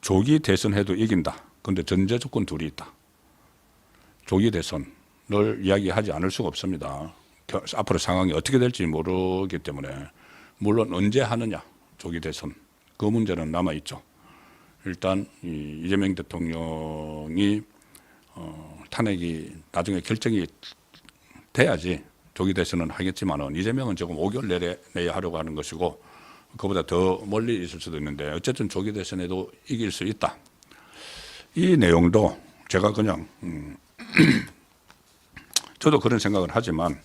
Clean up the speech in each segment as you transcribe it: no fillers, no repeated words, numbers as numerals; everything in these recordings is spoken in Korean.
조기 대선해도 이긴다. 그런데 전제 조건 둘이 있다. 조기 대선을 이야기하지 않을 수가 없습니다. 앞으로 상황이 어떻게 될지 모르기 때문에 물론 언제 하느냐 조기 대선 그 문제는 남아 있죠. 일단 이재명 대통령이 탄핵이 나중에 결정이 돼야지 조기 대선은 하겠지만은 이재명은 조금 5개월 내에 하려고 하는 것이고 그보다 더 멀리 있을 수도 있는데 어쨌든 조기 대선에도 이길 수 있다. 이 내용도 제가 그냥 저도 그런 생각을 하지만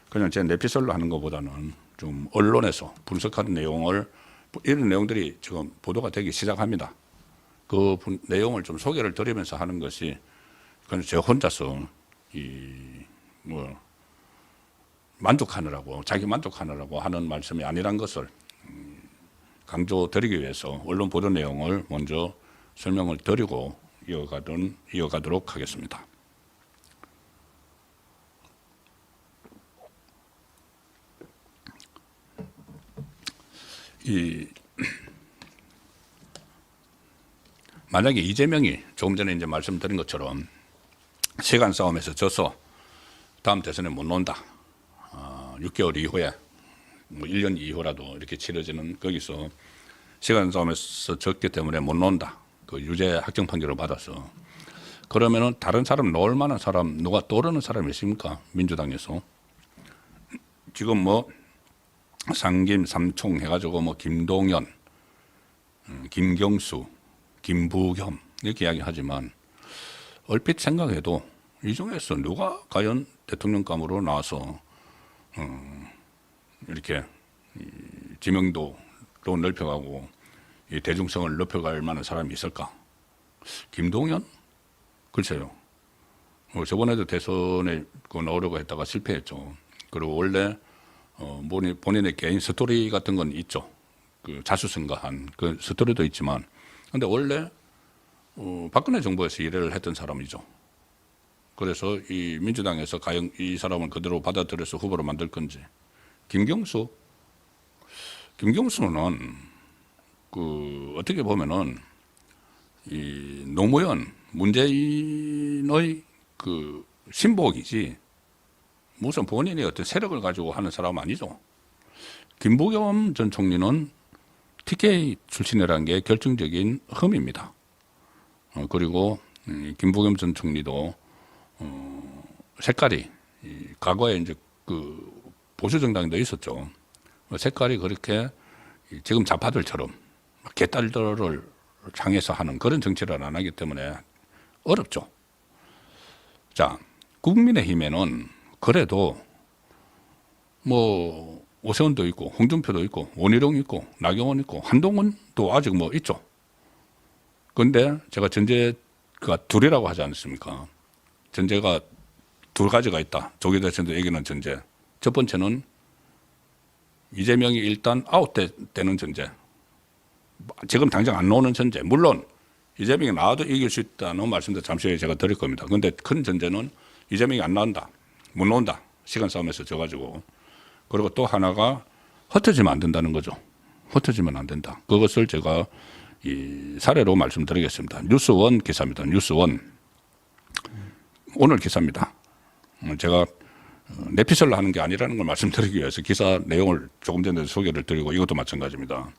그냥 제 내피셜로 하는 것보다는 좀 언론에서 분석하는 내용을 이런 내용들이 지금 보도가 되기 시작합니다. 그 내용을 좀 소개를 드리면서 하는 것이 그냥 제 혼자서 만족하느라고 자기 만족하느라고 하는 말씀이 아니란 것을 강조드리기 위해서 언론 보도 내용을 먼저 설명을 드리고 이어가도록 하겠습니다. 만약에 이재명이 조금 전에 이제 말씀드린 것처럼 시간 싸움에서 져서 다음 대선에 못 논다. 6개월 이후에 뭐 1년 이후라도 이렇게 치러지는 거기서 시간 싸움에서 졌기 때문에 못 논다. 그 유죄 확정 판결을 받아서 그러면은 다른 사람 놓을 만한 사람 누가 떠오르는 사람이 있습니까? 민주당에서 지금 뭐 상김, 삼총 해가지고 뭐 김동연, 김경수, 김부겸 이렇게 이야기하지만 얼핏 생각해도 이 중에서 누가 과연 대통령감으로 나와서 이렇게 지명도도 넓혀가고 이 대중성을 높여갈 만한 사람이 있을까? 김동연? 글쎄요. 저번에도 대선에 나오려고 했다가 실패했죠. 그리고 원래 본인의 개인 스토리 같은 건 있죠. 그 자수성가한 그 스토리도 있지만, 근데 원래 박근혜 정부에서 일을 했던 사람이죠. 그래서 이 민주당에서 과연 이 사람을 그대로 받아들여서 후보로 만들 건지. 김경수는 그 어떻게 보면은 이 노무현 문재인의 그 신복이지 무슨 본인이 어떤 세력을 가지고 하는 사람은 아니죠. 김부겸 전 총리는 TK 출신이라는 게 결정적인 흠입니다. 그리고 김부겸 전 총리도 색깔이 과거에 이제 그 보수 정당도 있었죠. 색깔이 그렇게 지금 좌파들처럼 개딸들을 향해서 하는 그런 정치를 안 하기 때문에 어렵죠. 자, 국민의힘에는 그래도 뭐 오세훈도 있고 홍준표도 있고 원희룡 있고 나경원 있고 한동훈도 아직 뭐 있죠. 그런데 제가 전제가 둘이라고 하지 않습니까? 전제가 두 가지가 있다. 조기 대선도 얘기는 전제. 첫 번째는 이재명이 일단 아웃되는 전제. 지금 당장 안 나오는 전제. 물론 이재명이 나와도 이길 수 있다는 말씀도 잠시 후에 제가 드릴 겁니다. 그런데 큰 전제는 이재명이 안 나온다. 못 나온다. 시간 싸움에서 져가지고. 그리고 또 하나가 흩어지면 안 된다는 거죠. 흩어지면 안 된다. 그것을 제가 이 사례로 말씀드리겠습니다. 뉴스원 기사입니다. 뉴스원. 오늘 기사입니다. 제가 내피셜로 하는 게 아니라는 걸 말씀드리기 위해서 기사 내용을 조금 전에 소개를 드리고 이것도 마찬가지입니다.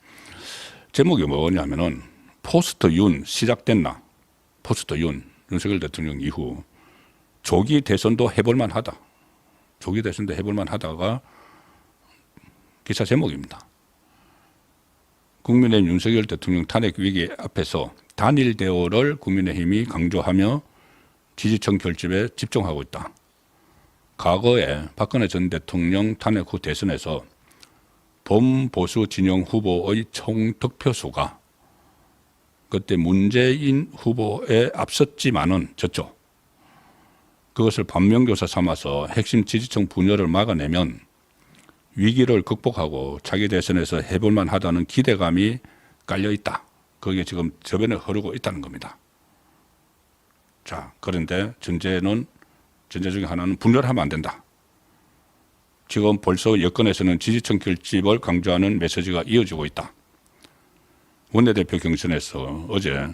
제목이 뭐냐면은 포스트 윤 시작됐나? 포스트 윤석열 대통령 이후 조기 대선도 해볼만 하다. 조기 대선도 해볼만 하다가 기사 제목입니다. 국민의힘 윤석열 대통령 탄핵 위기 앞에서 단일 대우를 국민의힘이 강조하며 지지층 결집에 집중하고 있다. 과거에 박근혜 전 대통령 탄핵 후 대선에서 범보수 진영 후보의 총 득표수가 그때 문재인 후보에 앞섰지만은 졌죠. 그것을 반면교사 삼아서 핵심 지지층 분열을 막아내면 위기를 극복하고 차기 대선에서 해볼만 하다는 기대감이 깔려있다. 그게 지금 저변에 흐르고 있다는 겁니다. 자, 그런데 전제 중에 하나는 분열하면 안 된다. 지금 벌써 여권에서는 지지층 결집을 강조하는 메시지가 이어지고 있다. 원내대표 경선에서 어제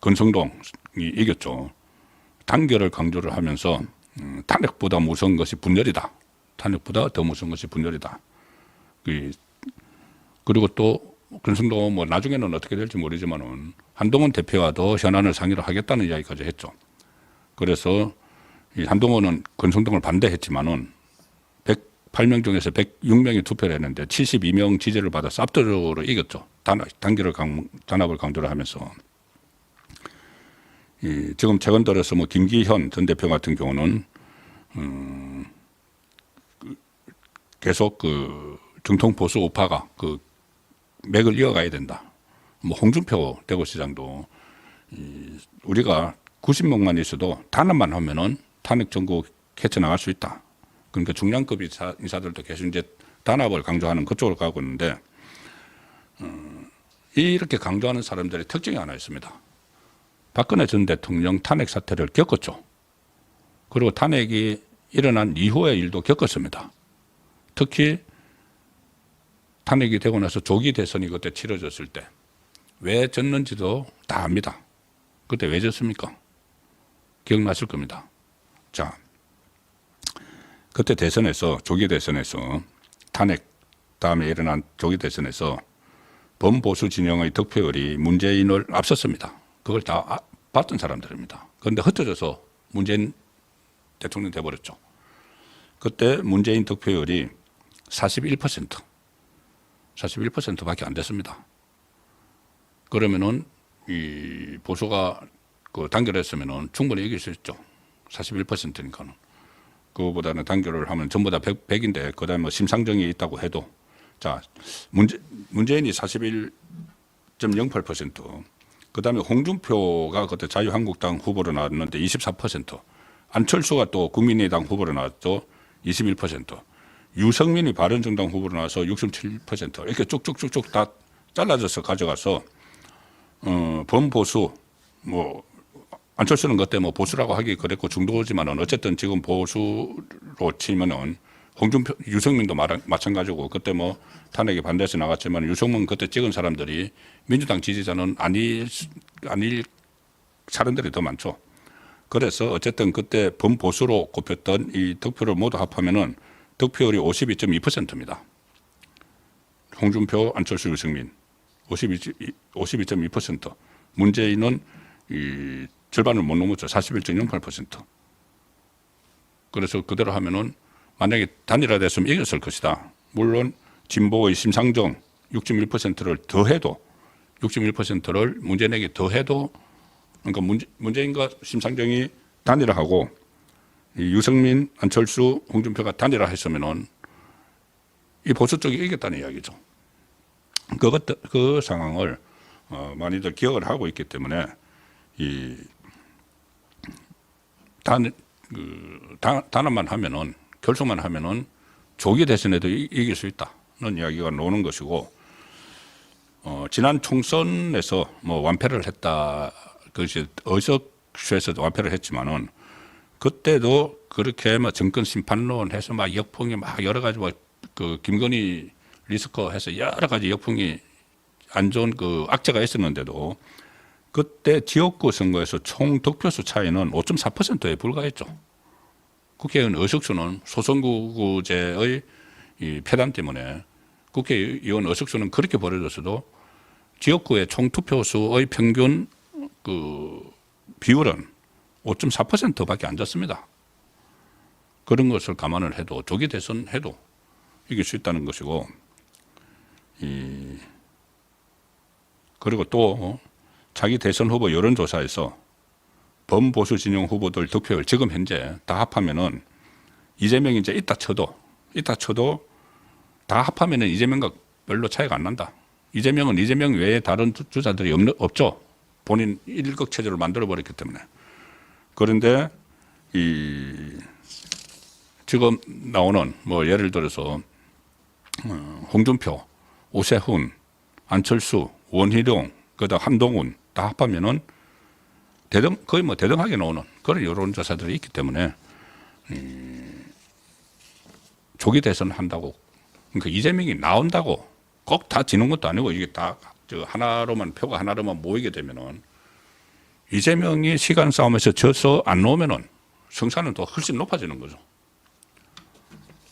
권성동이 이겼죠. 단결을 강조를 하면서 탄핵보다 무서운 것이 분열이다. 탄핵보다 더 무서운 것이 분열이다. 그리고 또 권성동은 뭐 나중에는 어떻게 될지 모르지만은 한동훈 대표와도 현안을 상의를 하겠다는 이야기까지 했죠. 그래서 이 한동훈은 권성동을 반대했지만은 108명 중에서 106명이 투표를 했는데 72명 지지를 받아서 압도적으로 이겼죠. 단합을 강조를 하면서. 지금 최근 들어서 뭐 김기현 전 대표 같은 경우는 계속 그 정통 보수 우파가 그 맥을 이어가야 된다. 뭐 홍준표 대구시장도 우리가 90명만 있어도 단합만 하면은 탄핵 정국 헤쳐나갈 수 있다. 그러니까 중량급 인사들도 계속 이제 단합을 강조하는 그쪽으로 가고 있는데 이렇게 강조하는 사람들의 특징이 하나 있습니다. 박근혜 전 대통령 탄핵 사태를 겪었죠. 그리고 탄핵이 일어난 이후의 일도 겪었습니다. 특히 탄핵이 되고 나서 조기 대선이 그때 치러졌을 때 왜 졌는지도 다 압니다. 그때 왜 졌습니까? 기억나실 겁니다. 자, 그때 대선에서 조기 대선에서 탄핵 다음에 일어난 조기 대선에서 범보수 진영의 득표율이 문재인을 앞섰습니다. 그걸 다 봤던 사람들입니다. 그런데 흩어져서 문재인 대통령 돼버렸죠. 그때 문재인 득표율이 41%밖에 안 됐습니다. 그러면은 이 보수가 그 단결했으면은 충분히 이길 수 있죠. 41%니까는. 그거보다는 단결을 하면 전부 다 100인데 그다음에 뭐 심상정이 있다고 해도 자 문재인이 41.08%, 그다음에 홍준표가 그때 자유한국당 후보로 나왔는데 24%, 안철수가 또 국민의당 후보로 나왔죠. 21%, 유승민이 바른정당 후보로 나와서 67%, 이렇게 쭉쭉쭉쭉 다 잘라져서 가져가서 범보수 뭐 안철수는 그때 뭐 보수라고 하기 그랬고 중도지만은 어쨌든 지금 보수로 치면은 홍준표, 유승민도 마찬가지고 그때 뭐 탄핵에 반대해서 나갔지만 유승민 그때 찍은 사람들이 민주당 지지자는 아닐 사람들이 더 많죠. 그래서 어쨌든 그때 범보수로 꼽혔던 이 득표를 모두 합하면은 득표율이 52.2%입니다. 홍준표, 안철수, 유승민 52.2%. 문재인은 이 절반을 못 넘었죠. 41.08%. 그래서 그대로 하면은 만약에 단일화됐으면 이겼을 것이다. 물론 진보의 심상정 6.1%를 더해도 6.1%를 문재인에게 더해도 그러니까 문재인과 심상정이 단일화하고 유승민, 안철수, 홍준표가 단일화했으면은 이 보수 쪽이 이겼다는 이야기죠. 그 상황을 많이들 기억을 하고 있기 때문에 이 단합만 하면은 결속만 하면은 조기 대선에도 이길 수 있다는 이야기가 나오는 것이고 지난 총선에서 뭐 완패를 했다. 그것이 의석수에서 완패를 했지만은 그때도 그렇게 뭐 정권 심판론 해서 막 역풍이 막 여러 가지 뭐 그 김건희 리스크 해서 여러 가지 역풍이 안 좋은 그 악재가 있었는데도 그때 지역구 선거에서 총 득표수 차이는 5.4%에 불과했죠. 국회의원 의석수는 소선거구제의 이 폐단 때문에 국회의원 의석수는 그렇게 벌어졌어도 지역구의 총 투표수의 평균 그 비율은 5.4%밖에 안 졌습니다. 그런 것을 감안을 해도 조기 대선 해도 이길 수 있다는 것이고 그리고 또 자기 대선 후보 여론조사에서 범보수 진영 후보들 득표율 지금 현재 다 합하면은 이재명이 이제 있다 쳐도 다 합하면은 이재명과 별로 차이가 안 난다. 이재명은 이재명 외에 다른 주자들이 없죠. 본인 일극 체제를 만들어 버렸기 때문에. 그런데 지금 나오는 뭐 예를 들어서 홍준표, 오세훈, 안철수, 원희룡, 그다음 한동훈 다 합하면은 거의 뭐 대등하게 나오는 그런 여론조사들이 있기 때문에 조기 대선 한다고 그러니까 이재명이 나온다고 꼭 다 지는 것도 아니고 이게 다 저 하나로만 표가 하나로만 모이게 되면은 이재명이 시간 싸움에서 져서 안 나오면은 성산은 또 훨씬 높아지는 거죠.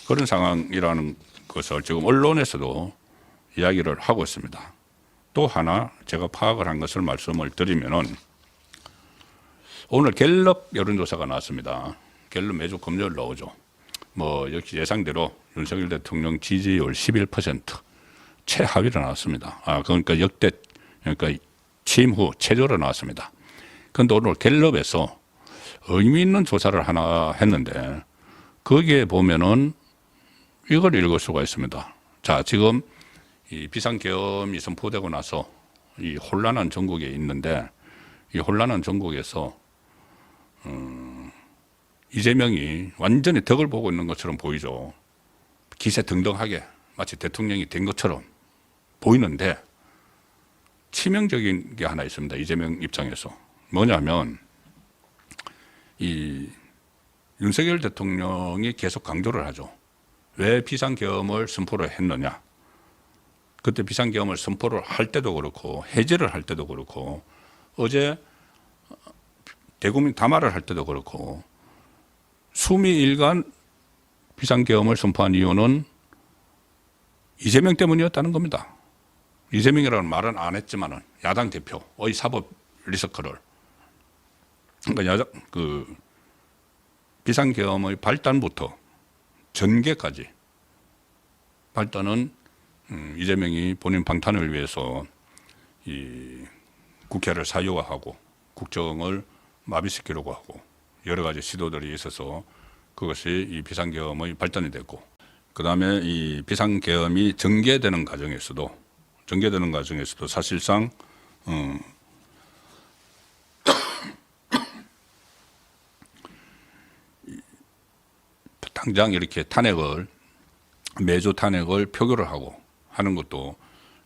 그런 상황이라는 것을 지금 언론에서도 이야기를 하고 있습니다. 또 하나 제가 파악을 한 것을 말씀을 드리면은 오늘 갤럽 여론조사가 나왔습니다. 갤럽 매주 금요일 나오죠. 뭐 역시 예상대로 윤석열 대통령 지지율 11% 최하위로 나왔습니다. 그러니까 역대 그러니까 취임 후 최저로 나왔습니다. 그런데 오늘 갤럽에서 의미 있는 조사를 하나 했는데 거기에 보면은 이걸 읽을 수가 있습니다. 자, 지금 이 비상계엄이 선포되고 나서 이 혼란한 전국에 있는데 이 혼란한 전국에서 이재명이 완전히 덕을 보고 있는 것처럼 보이죠. 기세 등등하게 마치 대통령이 된 것처럼 보이는데 치명적인 게 하나 있습니다. 이재명 입장에서. 뭐냐면 이 윤석열 대통령이 계속 강조를 하죠. 왜 비상계엄을 선포를 했느냐. 그때 비상계엄을 선포를 할 때도 그렇고 해제를 할 때도 그렇고 어제 대국민 담화를 할 때도 그렇고 수미일간 비상계엄을 선포한 이유는 이재명 때문이었다는 겁니다. 이재명이라는 말은 안 했지만은 야당 대표의 사법 리스크를 그러니까 비상계엄의 발단부터 전개까지 발단은 이재명이 본인 방탄을 위해서 이 국회를 사유화하고 국정을 마비시키려고 하고 여러 가지 시도들이 있어서 그것이 이 비상계엄의 발단이 됐고 그 다음에 이 비상계엄이 전개되는 과정에서도 사실상 당장 이렇게 매주 탄핵을 표결을 하고 하는 것도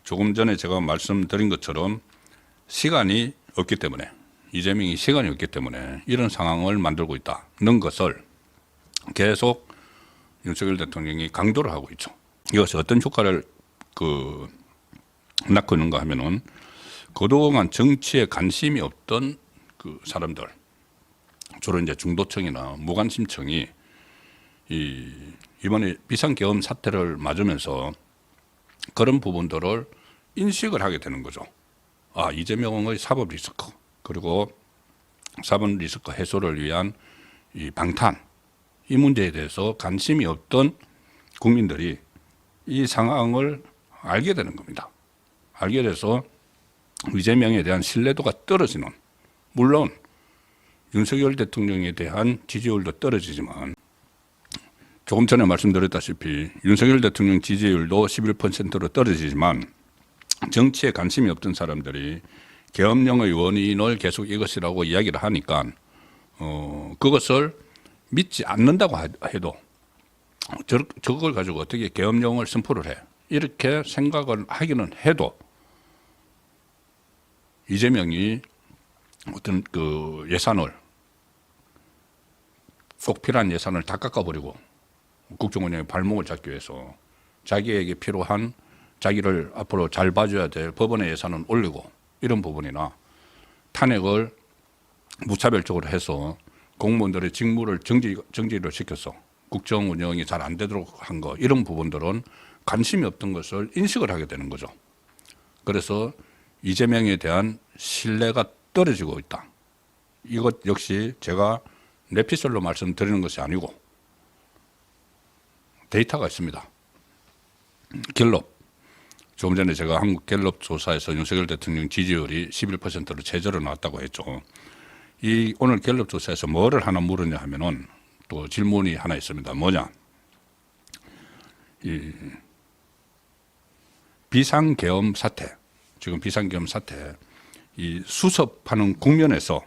조금 전에 제가 말씀드린 것처럼 시간이 없기 때문에 이재명이 시간이 없기 때문에 이런 상황을 만들고 있다는 것을 계속 윤석열 대통령이 강조를 하고 있죠. 이것이 어떤 효과를 낳고 있는가 하면은 그동안 정치에 관심이 없던 그 사람들 주로 이제 중도층이나 무관심층이 이번에 비상계엄 사태를 맞으면서 그런 부분들을 인식을 하게 되는 거죠. 이재명의 사법 리스크 그리고 사법 리스크 해소를 위한 이 방탄 이 문제에 대해서 관심이 없던 국민들이 이 상황을 알게 되는 겁니다. 알게 돼서 이재명에 대한 신뢰도가 떨어지는 물론 윤석열 대통령에 대한 지지율도 떨어지지만 조금 전에 말씀드렸다시피 윤석열 대통령 지지율도 11%로 떨어지지만 정치에 관심이 없던 사람들이 계엄령의 원인을 계속 이것이라고 이야기를 하니까 그것을 믿지 않는다고 해도 저걸 가지고 어떻게 계엄령을 선포를 해 이렇게 생각을 하기는 해도 이재명이 어떤 그 예산을 꼭 필요한 예산을 다 깎아버리고 국정운영의 발목을 잡기 위해서 자기에게 필요한 자기를 앞으로 잘 봐줘야 될 법원의 예산은 올리고 이런 부분이나 탄핵을 무차별적으로 해서 공무원들의 직무를 정지를 시켜서 국정운영이 잘 안 되도록 한 거 이런 부분들은 관심이 없던 것을 인식을 하게 되는 거죠. 그래서 이재명에 대한 신뢰가 떨어지고 있다. 이것 역시 제가 내피셜로 말씀드리는 것이 아니고 데이터가 있습니다. 갤럽. 조금 전에 제가 한국 갤럽 조사에서 윤석열 대통령 지지율이 11%로 최저로 나왔다고 했죠. 이 오늘 갤럽 조사에서 뭐를 하나 물었냐 하면은 또 질문이 하나 있습니다. 뭐냐? 이 비상계엄 사태, 지금 비상계엄 사태, 이 수습하는 국면에서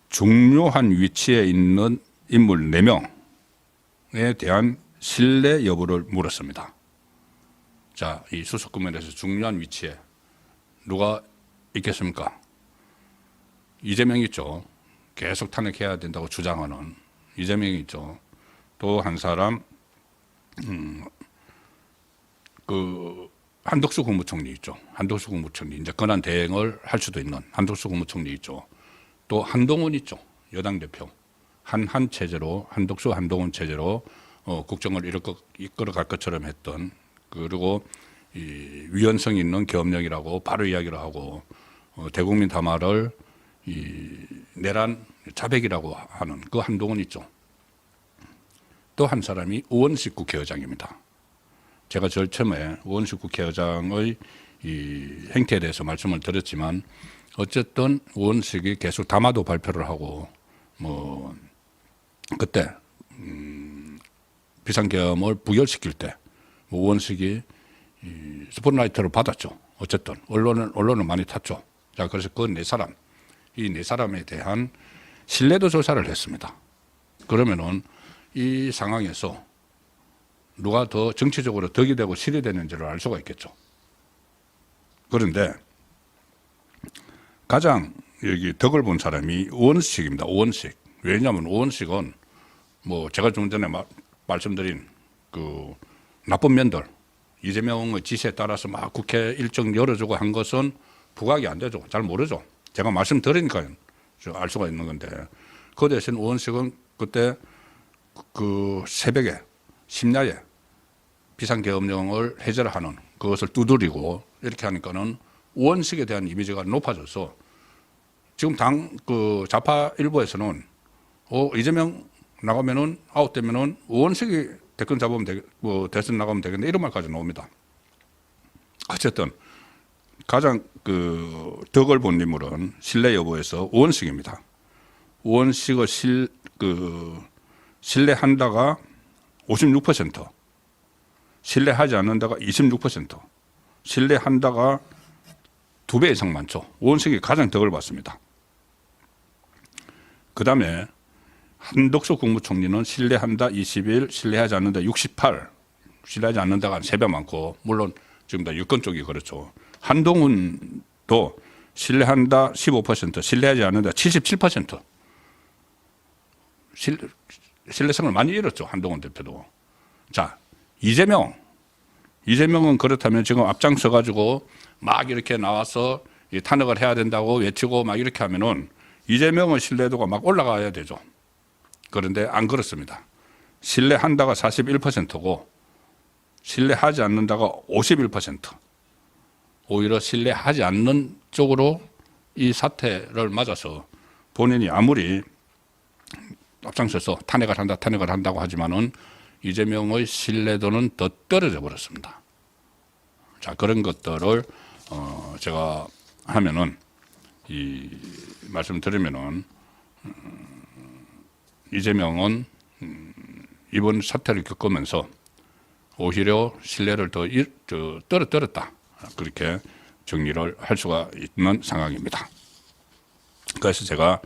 중요한 위치에 있는 인물 4명에 대한 신뢰 여부를 물었습니다. 자, 이 수습 국면에서 중요한 위치에 누가 있겠습니까? 이재명이 있죠. 계속 탄핵해야 된다고 주장하는 이재명이 있죠. 또 한 사람 한덕수 국무총리 있죠. 한덕수 국무총리 이제 권한 대행을 할 수도 있는 한덕수 국무총리 있죠. 또 한동훈 있죠. 여당 대표. 한한 체제로 한덕수 한동훈 체제로 국정을 이끌어갈 것처럼 했던 그리고 이 위헌성 있는 계엄령이라고 바로 이야기를 하고 대국민 담화를 이 내란 자백이라고 하는 그 한동훈 있죠. 또 한 사람이 우원식 국회의장입니다. 제가 제일 처음에 우원식 국회의장의 이 행태에 대해서 말씀을 드렸지만 어쨌든 우원식이 계속 담화도 발표를 하고 뭐 그때 비상계엄을 부결시킬 때 우원식이 이 스포트라이트를 받았죠. 어쨌든 언론을 많이 탔죠. 자, 그래서 그 네 사람, 이 네 사람에 대한 신뢰도 조사를 했습니다. 그러면은 이 상황에서 누가 더 정치적으로 덕이 되고 실이 되는지를 알 수가 있겠죠. 그런데 가장 여기 덕을 본 사람이 우원식입니다. 우원식. 왜냐하면 우원식은 뭐 제가 좀 전에 말씀드린 그 나쁜 면들 이재명의 지시에 따라서 막 국회 일정 열어주고 한 것은 부각이 안 되죠. 잘 모르죠. 제가 말씀드리니까 알 수가 있는 건데 그 대신 우원식은 그때 그 새벽에 심야에 비상계엄령을 해제를 하는 그것을 두드리고 이렇게 하니까는 우원식에 대한 이미지가 높아져서 지금 그 좌파 일부에서는 이재명 나가면은 아웃되면은 우원식이 대권 잡으면 대선 나가면 되겠네 이런 말까지 나옵니다. 어쨌든 가장 그 덕을 본 인물은 신뢰 여부에서 우원식입니다. 우원식을 신뢰한다가 56%, 신뢰하지 않는다가 26%, 신뢰한다가 2배 이상 많죠. 우원식이 가장 덕을 봤습니다. 그 다음에 한덕수 국무총리는 신뢰한다 21, 신뢰하지 않는다 68, 신뢰하지 않는다가 3배 많고 물론 지금 다 유권 쪽이 그렇죠. 한동훈도 신뢰한다 15%, 신뢰하지 않는다 77%. 신뢰성을 많이 잃었죠. 한동훈 대표도. 자, 이재명은 그렇다면 지금 앞장서 가지고 막 이렇게 나와서 탄핵을 해야 된다고 외치고 막 이렇게 하면은 이재명의 신뢰도가 막 올라가야 되죠. 그런데 안 그렇습니다. 신뢰한다가 41%고 신뢰하지 않는다가 51%. 오히려 신뢰하지 않는 쪽으로 이 사태를 맞아서 본인이 아무리 앞장서서 탄핵을 한다고 하지만은 이재명의 신뢰도는 더 떨어져 버렸습니다. 자, 그런 것들을 제가 하면은 말씀드리면은 이재명은 이번 사태를 겪으면서 오히려 신뢰를 더 떨어뜨렸다. 그렇게 정리를 할 수가 있는 상황입니다. 그래서 제가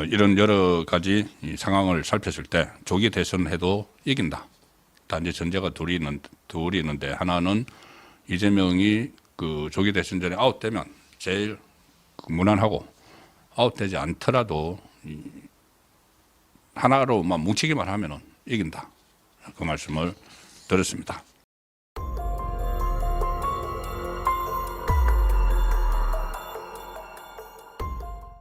이런 여러 가지 상황을 살폈을 때 조기 대선을 해도 이긴다. 단지 전제가 둘이 있는데 하나는 이재명이 그 조기 대선 전에 아웃되면 제일 무난하고 아웃되지 않더라도 하나로만 뭉치기만 하면은 이긴다. 그 말씀을 드렸습니다.